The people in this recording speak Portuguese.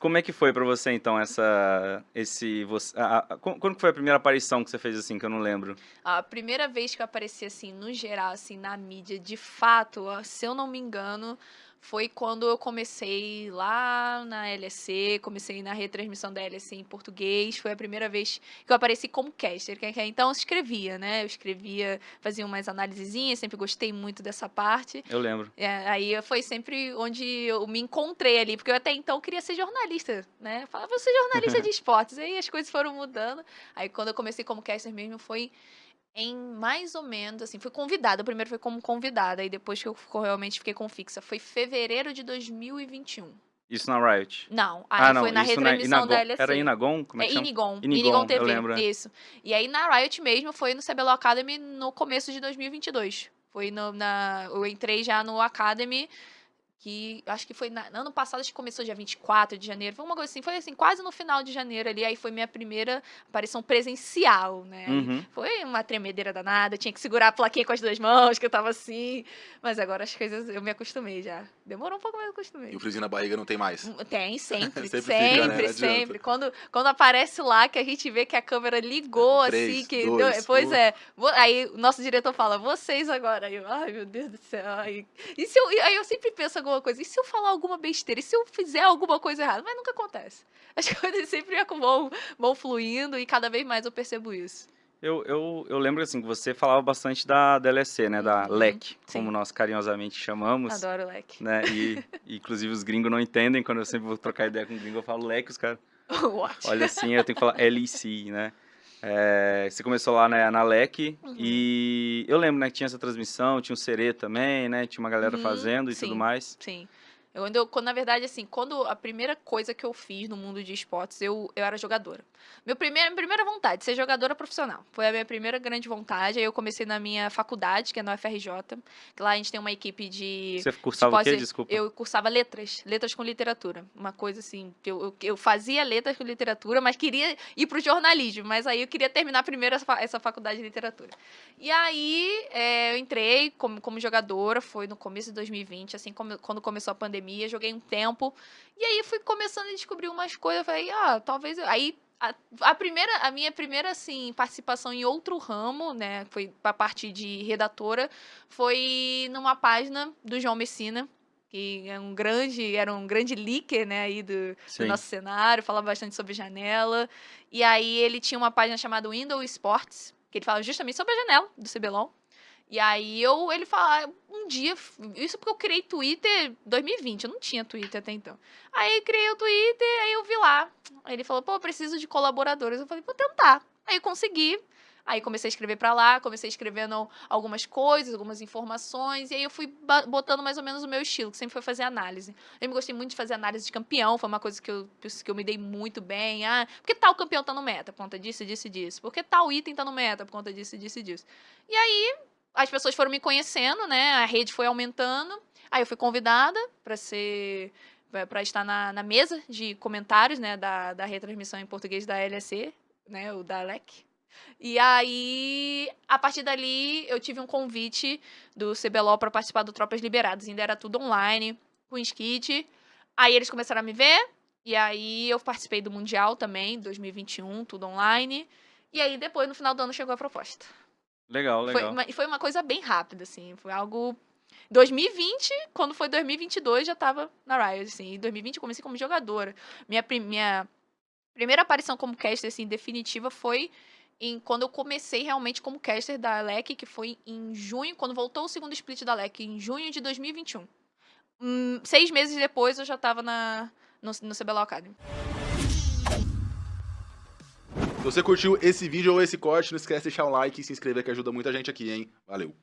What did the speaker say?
como é que foi pra você, então, quando que foi a primeira aparição que você fez, assim, que eu não lembro? A primeira vez que eu apareci, assim, no geral, assim, na mídia, de fato, se eu não me engano, foi quando eu comecei lá na LEC, comecei na retransmissão da LEC em português, foi a primeira vez que eu apareci como caster, então eu escrevia, né, eu escrevia, fazia umas analisezinhas, sempre gostei muito dessa parte, Eu lembro. aí foi sempre onde eu me encontrei ali, porque eu até então queria ser jornalista, né, eu falava, vou ser jornalista de esportes, aí as coisas foram mudando, aí quando eu comecei como caster mesmo foi em mais ou menos, assim, fui convidada. Primeiro foi como convidada, e depois que eu realmente fiquei com fixa. Foi fevereiro de 2021. Isso na Riot? Não, Ah, aí foi não, na isso na retransmissão da Inagon. Era LEC. Inagon? Como é É que chama? Inigon, Inigon Inigon, eu TV, lembro, é. isso. E aí na Riot mesmo foi no CBLOL Academy no começo de 2022. Foi eu entrei já no Academy, que acho que foi no ano passado, acho que começou dia 24 de janeiro, foi uma coisa assim, foi assim, quase no final de janeiro ali, aí foi minha primeira aparição presencial, né, aí Uhum. foi uma tremedeira danada, tinha que segurar a plaquinha com as duas mãos, que eu tava assim, mas agora as coisas, eu me acostumei já, demorou um pouco, mas eu E acostumei. o friozinho na barriga não tem mais. Tem, sempre, Sempre fica, né? sempre, Não adianta. sempre. Quando aparece lá, que a gente vê que a câmera ligou, assim, 3, que deu. 2, Pois 1. é. Aí o nosso diretor fala, vocês agora. Aí eu, ai, meu Deus do céu. Aí eu sempre penso alguma coisa, e se eu falar alguma besteira? E se eu fizer alguma coisa errada? Mas nunca acontece. As coisas sempre vão fluindo e cada vez mais eu percebo isso. Eu lembro, assim, que você falava bastante da LEC, né? Da Uhum, LEC, como sim, nós carinhosamente chamamos, adoro o leque. né? E inclusive os gringos não entendem, quando eu sempre vou trocar ideia com um gringo, eu falo LEC, os caras What? olha assim, eu tenho que falar LEC, né? Você começou lá, né, na LEC, Uhum. e eu lembro, né, que tinha essa transmissão, tinha o Serê também, né? Tinha uma galera Uhum, fazendo e tudo sim, mais. sim. Na verdade, assim, quando a primeira coisa que eu fiz no mundo de esportes, eu era jogadora. Minha primeira vontade, ser jogadora profissional. Foi a minha primeira grande vontade. Aí eu comecei na minha faculdade, que é no UFRJ, que lá a gente tem uma equipe de Você cursava o quê? esportes. Desculpa. Eu cursava letras com literatura. Uma coisa assim, eu fazia letras com literatura, mas queria ir pro jornalismo. Mas aí eu queria terminar primeiro essa faculdade de literatura. E aí eu entrei como jogadora, foi no começo de 2020, assim, quando começou a pandemia, joguei um tempo, e aí fui começando a descobrir umas coisas, eu falei, talvez... Aí, a minha primeira, assim, participação em outro ramo, né, foi a parte de redatora, foi numa página do João Messina, que era um grande leaker, né, aí do Sim. nosso cenário, falava bastante sobre janela, e aí ele tinha uma página chamada Windows Sports, que ele fala justamente sobre a janela do CBLOL. E aí ele fala, um dia, isso porque eu criei Twitter 2020, eu não tinha Twitter até então. Aí criei o Twitter, aí eu vi lá. Aí ele falou, pô, eu preciso de colaboradores. Eu falei, vou tentar. Aí eu consegui. Aí comecei a escrever pra lá, comecei escrevendo algumas coisas, algumas informações, e aí eu fui botando mais ou menos o meu estilo, que sempre foi fazer análise. Eu sempre gostei muito de fazer análise de campeão, foi uma coisa que eu me dei muito bem. Por que tal campeão tá no meta? Por conta disso, disso e disso. Por que tal item tá no meta? Por conta disso, disso e disso. E aí, as pessoas foram me conhecendo, né? A rede foi aumentando. Aí eu fui convidada para estar na mesa de comentários, né, da retransmissão em português da LEC, né, o da LEC. E aí, a partir dali, eu tive um convite do CBLOL para participar do Tropas Liberadas. Ainda era tudo online, com skit. Aí eles começaram a me ver, e aí eu participei do Mundial também, 2021, tudo online. E aí, depois, no final do ano, chegou a proposta. Legal, legal. Foi uma coisa bem rápida, assim. Foi algo... 2020, quando foi 2022, já tava na Riot, assim. Em 2020 eu comecei como jogadora. Minha primeira aparição como caster, assim, definitiva foi quando eu comecei realmente como caster da LEC, que foi em junho, quando voltou o segundo split da LEC, em junho de 2021. 6 meses depois eu já tava no CBLOL Academy. Se você curtiu esse vídeo ou esse corte, não esquece de deixar um like e se inscrever que ajuda muita gente aqui, hein? Valeu!